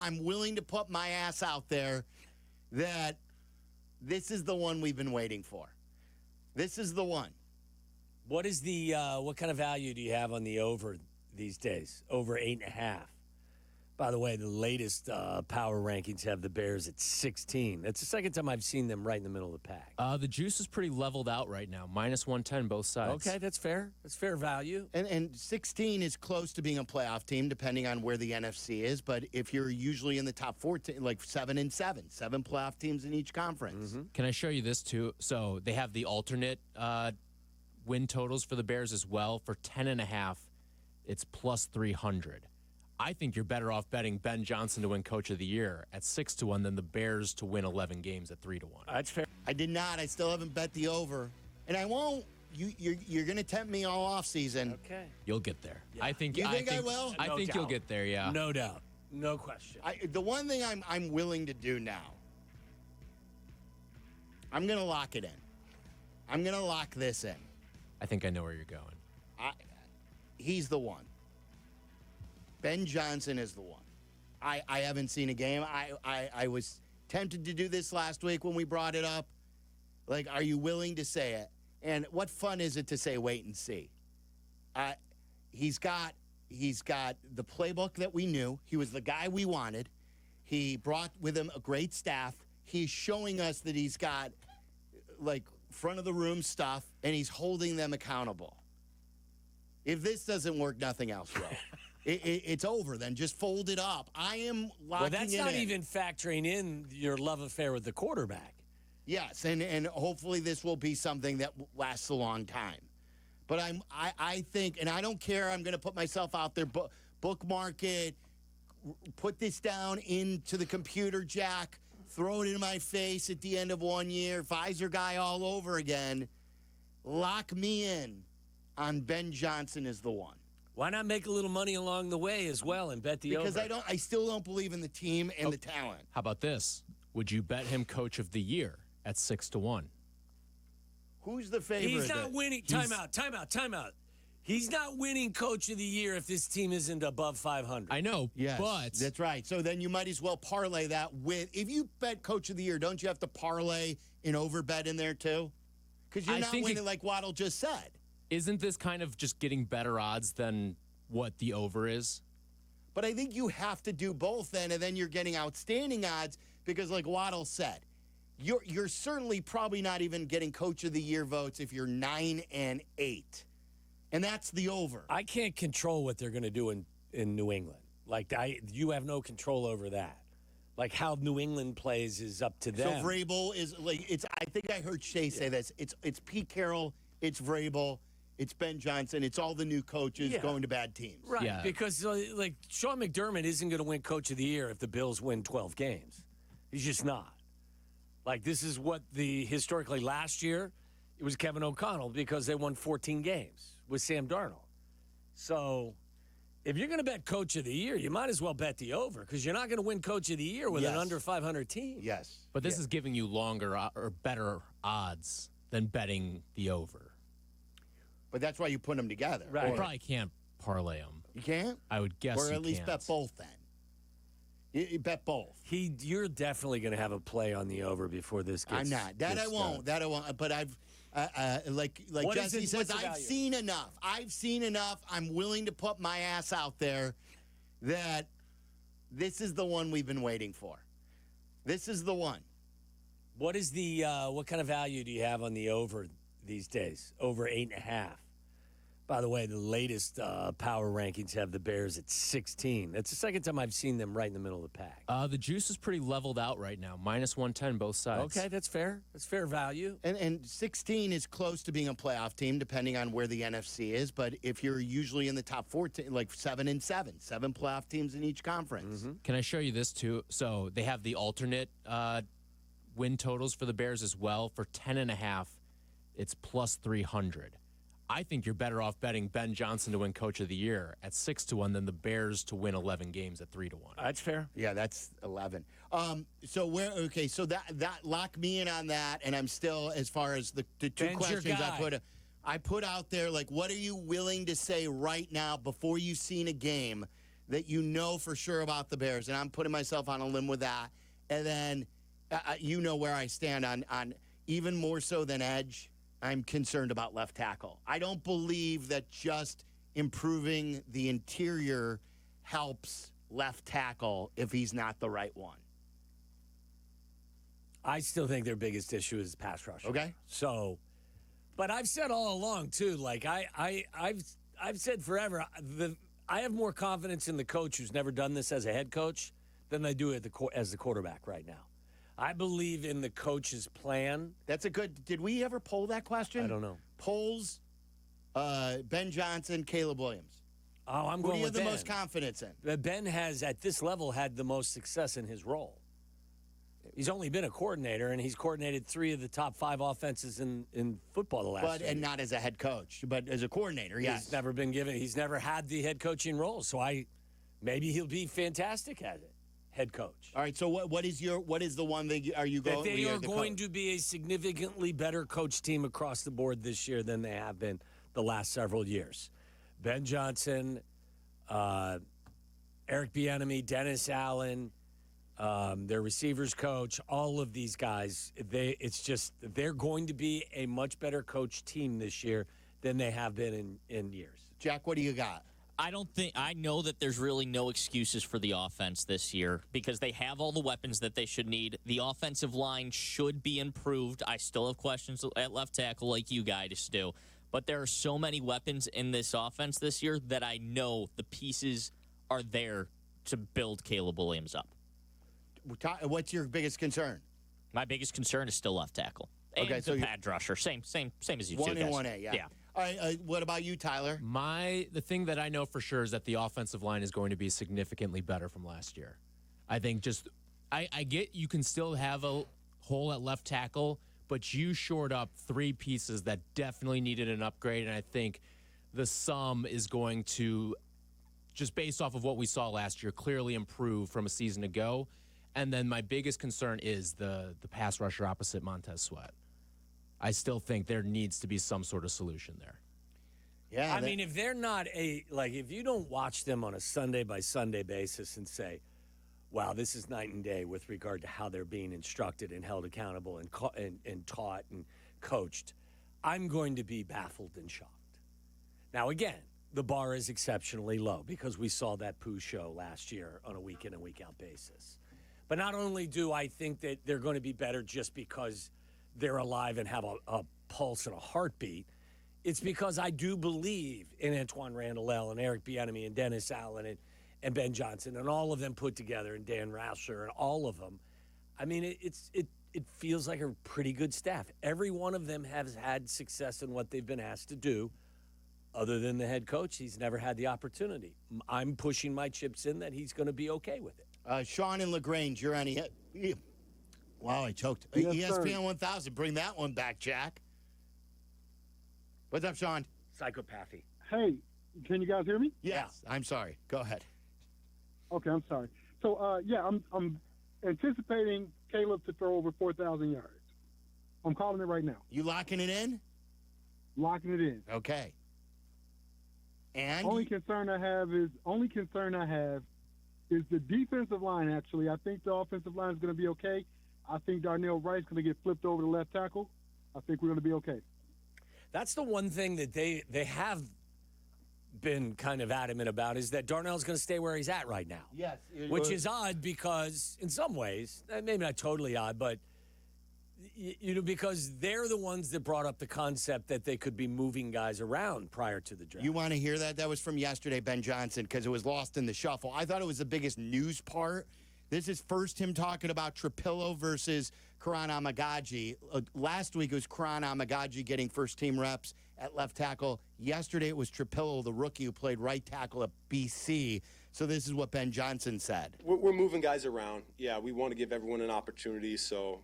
I'm willing to put my ass out there that this is the one we've been waiting for. This is the one. What is the what kind of value do you have on the over these days? Over 8.5. By the way, the latest power rankings have the Bears at 16. That's the second time I've seen them right in the middle of the pack. The juice is pretty leveled out right now, minus 110 both sides. Okay, that's fair. That's fair value. And 16 is close to being a playoff team, depending on where the NFC is. But if you're usually in the top 14, like 7 and 7 playoff teams in each conference. Mm-hmm. Can I show you this too? So they have the alternate win totals for the Bears as well. For 10.5, it's plus 300. I think you're better off betting Ben Johnson to win Coach of the Year at 6-1 than the Bears to win 11 games at 3-1. That's fair. I did not. I still haven't bet the over, and I won't. You're going to tempt me all off season. Okay. You'll get there. Yeah. I think. You think I will? I No think doubt. you'll get there. Yeah. No doubt. No question. The one thing I'm willing to do now, I'm going to lock it in. I'm going to lock this in. I think I know where you're going. He's the one. Ben Johnson is the one. I haven't seen a game. I was tempted to do this last week when we brought it up. Like, are you willing to say it? And what fun is it to say wait and see? He's got the playbook that we knew. He was the guy we wanted. He brought with him a great staff. He's showing us that he's got, like, front of the room stuff, and he's holding them accountable. If this doesn't work, nothing else will. It's over then. Just fold it up. I am locking it in. Well, that's not even factoring in your love affair with the quarterback. Yes, and hopefully this will be something that lasts a long time. But I think, and I don't care, I'm going to put myself out there, bookmark it, put this down into the computer, Jack, throw it in my face at the end of 1 year, Pfizer guy all over again. Lock me in on Ben Johnson is the one. Why not make a little money along the way as well and bet the Because over? I still don't believe in the team and the talent. How about this? Would you bet him Coach of the Year at 6-1? Who's the favorite? He's not winning. Time out. He's not winning Coach of the Year if this team isn't above 500. I know, Yes, but that's right. So then you might as well parlay that with, if you bet Coach of the Year, don't you have to parlay an over bet in there too? Because you're not winning like Waddle just said. Isn't this kind of just getting better odds than what the over is? But I think you have to do both then, and then you're getting outstanding odds because, like Waddle said, you're certainly probably not even getting Coach of the Year votes if you're 9 and 8, and that's the over. I can't control what they're going to do in New England. Like you have no control over that. Like how New England plays is up to them. So Vrabel is like it's. I think I heard Shay say this. It's Pete Carroll. It's Vrabel. It's Ben Johnson. It's all the new coaches going to bad teams. Right, Yeah. because like Sean McDermott isn't going to win Coach of the Year if the Bills win 12 games. He's just not. Like this is what historically last year, it was Kevin O'Connell because they won 14 games with Sam Darnold. So if you're going to bet Coach of the Year, you might as well bet the over because you're not going to win Coach of the Year with an under 500 team. Yes. But this is giving you longer or better odds than betting the over. But that's why you put them together. Right. You probably can't parlay them. You can't? I would guess Or you at least can't. bet both then. You bet both. You're definitely going to have a play on the over before this gets. I'm not. That I won't. That I won't. But I've, like Jesse says, what's the I've value? seen enough. I've seen enough. I'm willing to put my ass out there that this is the one we've been waiting for. This is the one. What is the what kind of value do you have on the over these days? Over 8.5. By the way, the latest power rankings have the Bears at 16. That's the second time I've seen them right in the middle of the pack. The juice is pretty leveled out right now, minus 110 both sides. Okay, that's fair. That's fair value. And 16 is close to being a playoff team, depending on where the NFC is. But if you're usually in the top 14, like 7 and 7 playoff teams in each conference. Mm-hmm. Can I show you this too? So they have the alternate win totals for the Bears as well. For 10.5, it's plus 300. I think you're better off betting Ben Johnson to win Coach of the Year at 6-1 than the Bears to win 11 games at 3-1. That's fair. Yeah, that's 11. So that lock me in on that, and I'm still, as far as the two Ben's questions your guy. I put out there, like, what are you willing to say right now before you've seen a game that you know for sure about the Bears, and I'm putting myself on a limb with that, and then you know where I stand on even more so than edge, I'm concerned about left tackle. I don't believe that just improving the interior helps left tackle if he's not the right one. I still think their biggest issue is pass rush. Okay. So, but I've said all along too. Like I've said forever. I have more confidence in the coach who's never done this as a head coach than I do as the quarterback right now. I believe in the coach's plan. That's a good. Did we ever poll that question? I don't know. Polls. Ben Johnson, Caleb Williams. Oh, I'm Who going do you with have the Ben. most confidence in? Ben has, at this level, had the most success in his role. He's only been a coordinator, and he's coordinated 3 of the top 5 offenses in football the last year. And not as a head coach, but as a coordinator, yes. He's never had the head coaching role, so maybe he'll be fantastic at it, head coach. All right, so what is the one that are you going? That they are going to be a significantly better coach team across the board this year than they have been the last several years. Ben Johnson, Eric Bieniemy, Dennis Allen, their receivers coach, all of these guys, they're going to be a much better coach team this year than they have been in years. Jack, what do you got? I know that there's really no excuses for the offense this year because they have all the weapons that they should need. The offensive line should be improved. I still have questions at left tackle like you guys do. But there are so many weapons in this offense this year that I know the pieces are there to build Caleb Williams up. What's your biggest concern? My biggest concern is still left tackle. And Okay, so the pad rusher. Same as you 1 two and guys. 1A, yeah. Yeah. All right, what about you, Tyler? The thing that I know for sure is that the offensive line is going to be significantly better from last year. I think I get you can still have a hole at left tackle, but you shored up 3 pieces that definitely needed an upgrade, and I think the sum is going to, just based off of what we saw last year, clearly improve from a season ago. And then my biggest concern is the pass rusher opposite Montez Sweat. I still think there needs to be some sort of solution there. Yeah, I mean, if they're not if you don't watch them on a Sunday by Sunday basis and say, wow, this is night and day with regard to how they're being instructed and held accountable and taught and coached, I'm going to be baffled and shocked. Now, again, the bar is exceptionally low because we saw that poo show last year on a week in and week out basis. But not only do I think that they're going to be better just because they're alive and have a pulse and a heartbeat, it's because I do believe in Antoine Randall and Eric Bieniemy and Dennis Allen and Ben Johnson and all of them put together and Dan Rassler and all of them. I mean, it feels like a pretty good staff. Every one of them has had success in what they've been asked to do. Other than the head coach, he's never had the opportunity. I'm pushing my chips in that he's going to be okay with it. Sean and LaGrange, you're on Wow, I choked. Yes, ESPN sir. 1000, bring that one back, Jack. What's up, Sean? Psychopathy. Hey, can you guys hear me? Yes. I'm sorry. Go ahead. Okay, I'm sorry. So, I'm anticipating Caleb to throw over 4,000 yards. I'm calling it right now. You locking it in? Locking it in. Okay. And Only concern I have is the defensive line, actually. I think the offensive line is going to be okay. I think Darnell Wright's going to get flipped over to left tackle. I think we're going to be okay. That's the one thing that they have been kind of adamant about is that Darnell's going to stay where he's at right now. yes, Which is odd because, in some ways, maybe not totally odd, but because they're the ones that brought up the concept that they could be moving guys around prior to the draft. You want to hear that? That was from yesterday, Ben Johnson, because it was lost in the shuffle. I thought it was the biggest news part. This is first him talking about Trapillo versus Karan Amagaji. Last week it was Karan Amagaji getting first-team reps at left tackle. Yesterday it was Trapillo, the rookie who played right tackle at BC. So this is what Ben Johnson said. We're moving guys around. Yeah, we want to give everyone an opportunity. So,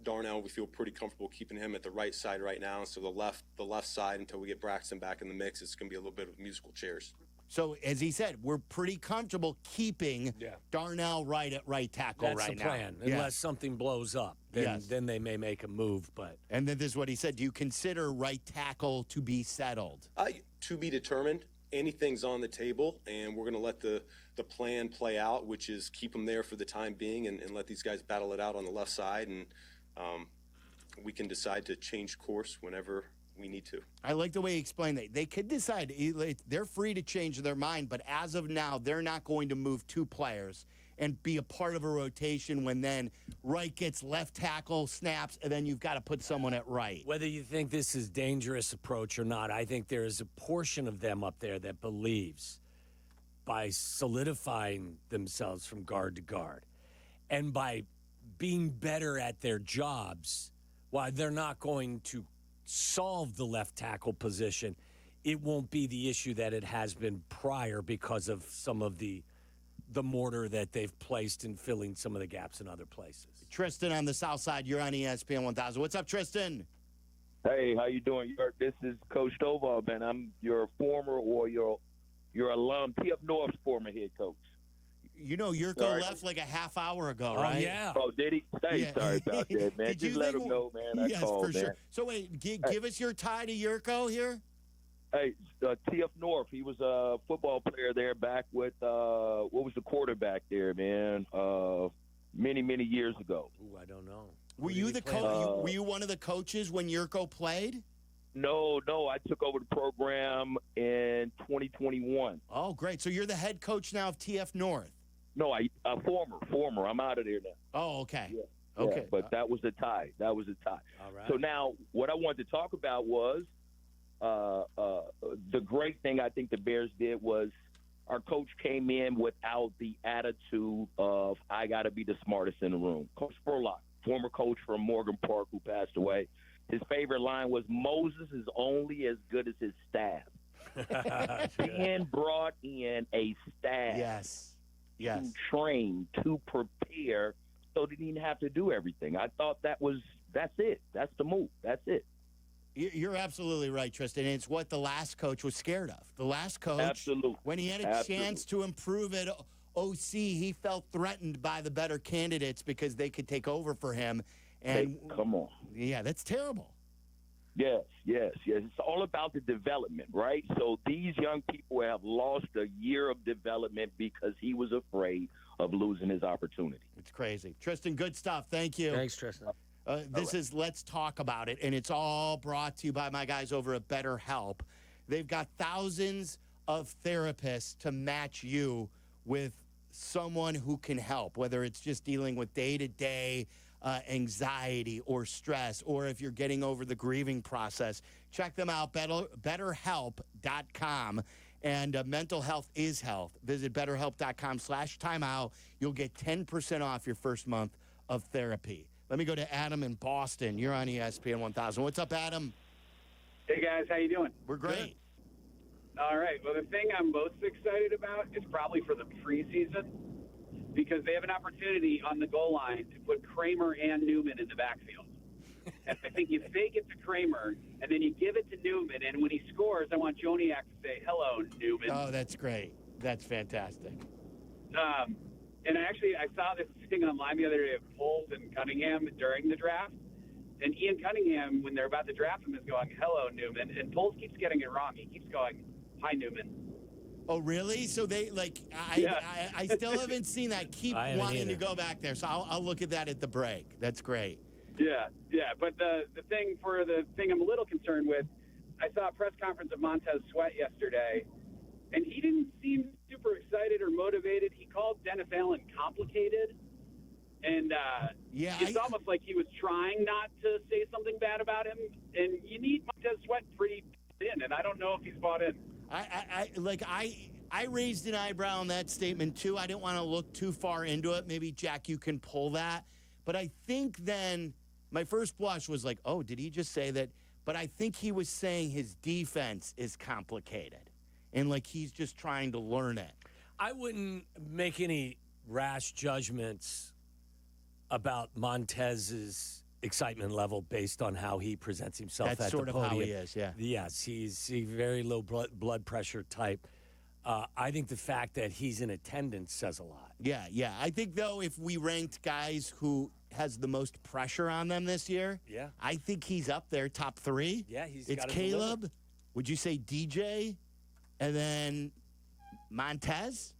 Darnell, we feel pretty comfortable keeping him at the right side right now. So the left side until we get Braxton back in the mix, it's going to be a little bit of musical chairs. So, as he said, we're pretty comfortable keeping Darnell right at right tackle That's right the now. plan, unless something blows up. Then they may make a move. But And then this is what he said. Do you consider right tackle to be settled? To be determined. anything's on the table, and we're going to let the plan play out, which is keep them there for the time being and let these guys battle it out on the left side. And we can decide to change course whenever we need to. I like the way he explained that. They could decide. They're free to change their mind, but as of now, they're not going to move 2 players and be a part of a rotation when then right gets left tackle, snaps, and then you've got to put someone at right. Whether you think this is dangerous approach or not, I think there is a portion of them up there that believes by solidifying themselves from guard to guard and by being better at their jobs, while they're not going to solve the left tackle position, it won't be the issue that it has been prior because of some of the mortar that they've placed in filling some of the gaps in other places. Tristan on the south side, you're on ESPN 1000. What's up, Tristan? Hey, how you doing? This is Coach Stovall, man. I'm your former or your alum, TF North's former head coach. You know, Yurko left like a half hour ago, right? Oh, yeah. Oh, did he? Hey, Yeah. sorry about that, man. Did you Just let think- him know, man. I Yes, called, for man. sure. So wait, give us your tie to Yurko here. Hey, TF North, he was a football player there back with, what was the quarterback there, man? Many years ago. Ooh, I don't know. Were you the coach? Were you one of the coaches when Yurko played? No, I took over the program in 2021. Oh, great. So you're the head coach now of TF North. No, former. I'm out of there now. Oh, okay. Yeah. Okay. Yeah, but that was the tie. All right. So now, what I wanted to talk about was the great thing I think the Bears did was our coach came in without the attitude of I got to be the smartest in the room. Coach Spurlock, former coach from Morgan Park, who passed away, his favorite line was Moses is only as good as his staff. Ben brought in a staff. Yes. To train, to prepare, so they didn't have to do everything. I thought that's it. That's the move. That's it. You're absolutely right, Tristan. And it's what the last coach was scared of. The last coach, Absolutely. when he had a chance to improve at OC, he felt threatened by the better candidates because they could take over for him. And Come on. yeah, that's terrible. Yes. It's all about the development, right? So these young people have lost a year of development because he was afraid of losing his opportunity. It's crazy. Tristan, good stuff. Thank you. Thanks, Tristan. This is Let's Talk About It, and it's all brought to you by my guys over at BetterHelp. They've got thousands of therapists to match you with someone who can help, whether it's just dealing with day-to-day anxiety or stress, or if you're getting over the grieving process. Check them out, betterhelp.com. And mental health is health. Visit betterhelp.com/timeout. You'll get 10% off your first month of therapy. Let me go to Adam in Boston. You're on ESPN 1000. What's up, Adam? Hey, guys. How you doing? We're great. All right. Well, the thing I'm most excited about is probably for the preseason because they have an opportunity on the goal line to put Kramer and Newman in the backfield. And I think you fake it to Kramer, and then you give it to Newman, and when he scores, I want Joniak to say, hello, Newman. Oh, that's great. That's fantastic. And I saw this thing online the other day of Poles and Cunningham during the draft. And Ian Cunningham, when they're about to draft him, is going, hello, Newman. And Poles keeps getting it wrong. He keeps going, hi, Newman. Oh, really? So they, I still haven't seen that. Keep wanting to go back there. So I'll look at that at the break. That's great. Yeah. But the thing I'm a little concerned with, I saw a press conference of Montez Sweat yesterday, and he didn't seem super excited or motivated. He called Dennis Allen complicated. And it's almost like he was trying not to say something bad about him. And you need Montez Sweat pretty in, and I don't know if he's bought in. I raised an eyebrow on that statement, too. I didn't want to look too far into it. Maybe, Jack, you can pull that. But I think then my first blush was like, oh, did he just say that? But I think he was saying his defense is complicated. And, he's just trying to learn it. I wouldn't make any rash judgments about Montez's excitement level based on how he presents himself That's at sort the of podium. how he is, yeah. Yes, he's a very low blood pressure type. I think the fact that he's in attendance says a lot. Yeah. I think, though, if we ranked guys who has the most pressure on them this year, I think he's up there, top 3. Yeah, he's It's got to Caleb. deliver. Would you say DJ? And then Montez?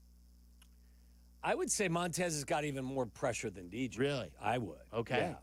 I would say Montez has got even more pressure than DJ. Really? I would. Okay. Yeah.